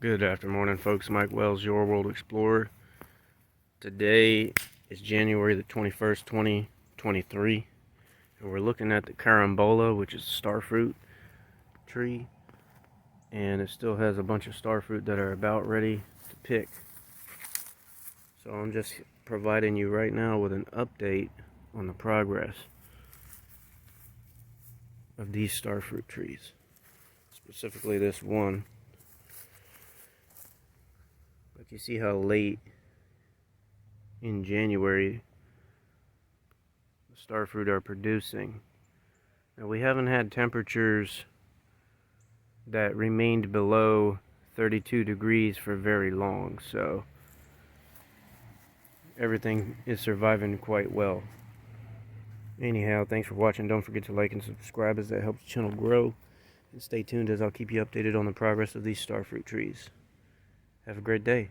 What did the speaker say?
Good afternoon, folks. Mike Wells, your World Explorer. Today is January the 21st, 2023, and we're looking at the carambola, which is a starfruit tree, and it still has a bunch of starfruit that are about ready to pick. So I'm just providing you right now with an update on the progress of these starfruit trees, specifically this one. But you see how late in January the starfruit are producing. Now, we haven't had temperatures that remained below 32 degrees for very long, so everything is surviving quite well. Anyhow, thanks for watching. Don't forget to like and subscribe, as that helps the channel grow. And stay tuned, as I'll keep you updated on the progress of these starfruit trees. Have a great day.